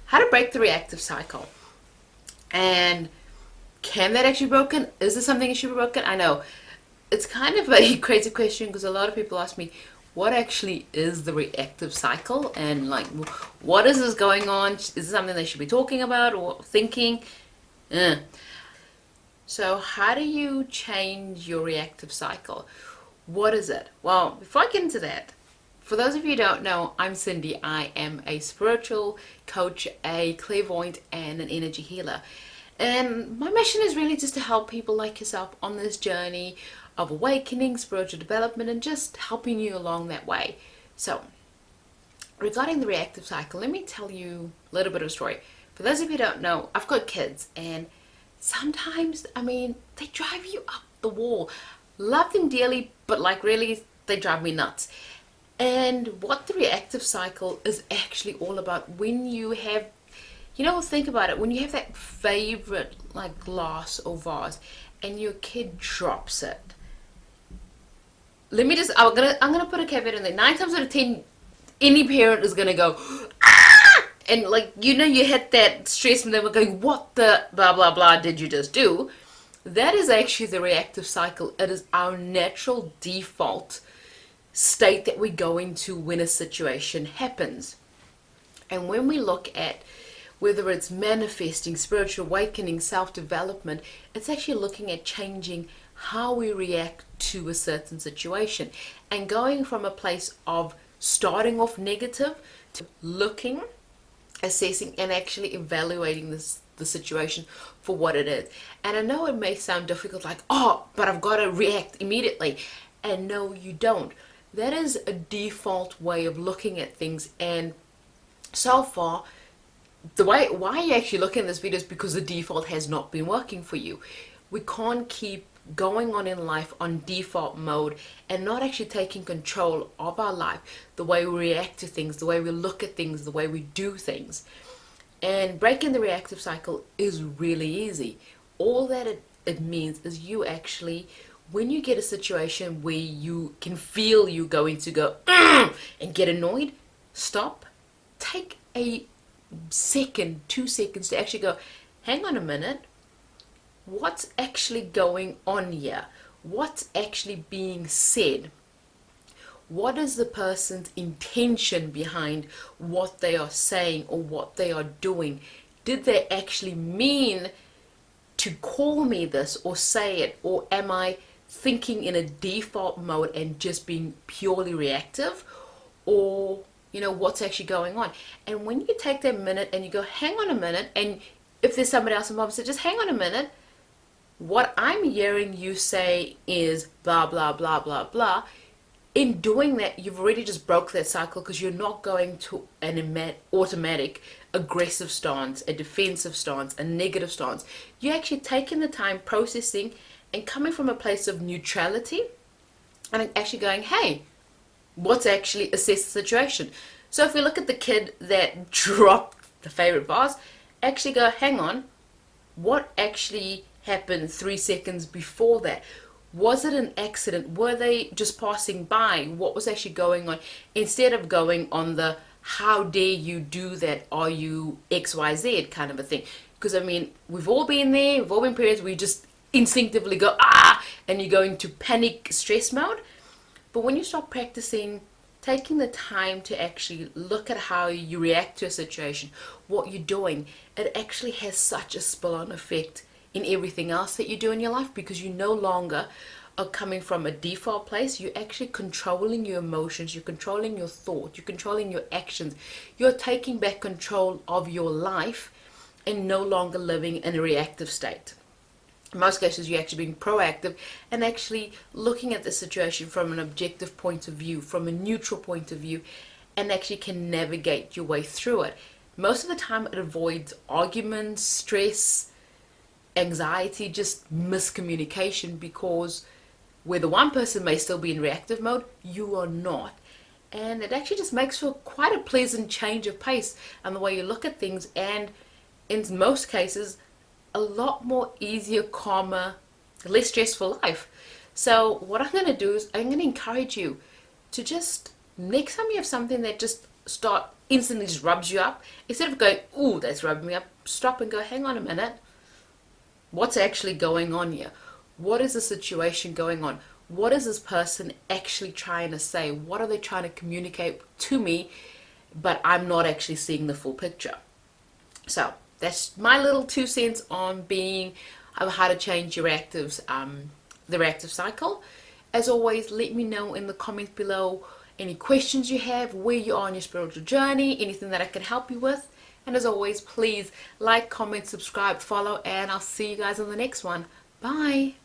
how to break the reactive cycle. And can that actually be broken? Is there something that should be broken? I know it's kind of a crazy question because a lot of people ask me, what actually is the reactive cycle, and like, what is this going on? Is this something they should be talking about or thinking? So how do you change your reactive cycle? What is it? Well, before I get into that, for those of you who don't know, I'm Cindy. I am a spiritual coach, a clairvoyant, and an energy healer. And my mission is really just to help people like yourself on this journey of awakening, spiritual development, and just helping you along that way. So, regarding the reactive cycle, let me tell you a little bit of a story. For those of you who don't know, I've got kids, and sometimes, they drive you up the wall. Love them dearly, but like really, they drive me nuts. And what the reactive cycle is actually all about, when you have, think about it, when you have that favorite like glass or vase and your kid drops it. I'm gonna put a caveat in there. 9 times out of 10, any parent is gonna go, ah! And like, you hit that stress and they were going, what the blah blah blah did you just do? That is actually the reactive cycle. It is our natural default state that we go into when a situation happens. And when we look at whether it's manifesting, spiritual awakening, self-development, it's actually looking at changing how we react to a certain situation and going from a place of starting off negative to looking, assessing, and actually evaluating the situation for what it is. And I know it may sound difficult, like, oh, but I've got to react immediately. And no, you don't. That is a default way of looking at things. And so far, why you actually looking at this video is because the default has not been working for you. We can't keep going on in life on default mode and not actually taking control of our life, the way we react to things, the way we look at things, the way we do things. And breaking the reactive cycle is really easy. All that it means is you actually, when you get a situation where you can feel you going to go and get annoyed, stop, take a second, 2 seconds to actually go, hang on a minute, what's actually going on here? What's actually being said? What is the person's intention behind what they are saying or what they are doing? Did they actually mean to call me this or say it? Or am I thinking in a default mode and just being purely reactive? Or, what's actually going on? And when you take that minute and you go, hang on a minute, and if there's somebody else involved, say, just hang on a minute. What I'm hearing you say is blah, blah, blah, blah, blah. In doing that, you've already just broke that cycle, because you're not going to an automatic aggressive stance, a defensive stance, a negative stance. You're actually taking the time, processing, and coming from a place of neutrality and actually going, hey, what's actually assess the situation. So if we look at the kid that dropped the favorite vase, actually go, hang on, what actually happened 3 seconds before that? Was it an accident? Were they just passing by? What was actually going on? Instead of going on the how dare you do that, are you XYZ kind of a thing. Because we've all been there, we've all been periods where you just instinctively go and you go into panic stress mode. But when you start practicing taking the time to actually look at how you react to a situation, what you're doing, it actually has such a spill-on effect in everything else that you do in your life, because you no longer are coming from a default place. You're actually controlling your emotions, you're controlling your thought, you're controlling your actions. You're taking back control of your life and no longer living in a reactive state. In most cases, you're actually being proactive and actually looking at the situation from an objective point of view, from a neutral point of view, and actually can navigate your way through it. Most of the time, it avoids arguments, stress, anxiety, just miscommunication, because where the one person may still be in reactive mode, you are not. And it actually just makes for quite a pleasant change of pace and the way you look at things, and in most cases, a lot more easier, calmer, less stressful life. So what I'm going to do is I'm going to encourage you to just, next time you have something that just start instantly just rubs you up, instead of going, ooh, that's rubbing me up, stop and go, hang on a minute. What's actually going on here? What is the situation going on? What is this person actually trying to say? What are they trying to communicate to me? But I'm not actually seeing the full picture. So that's my little 2 cents on being how to change your reactives, the reactive cycle. As always, let me know in the comments below any questions you have, where you are on your spiritual journey, anything that I can help you with. And as always, please like, comment, subscribe, follow, and I'll see you guys on the next one. Bye.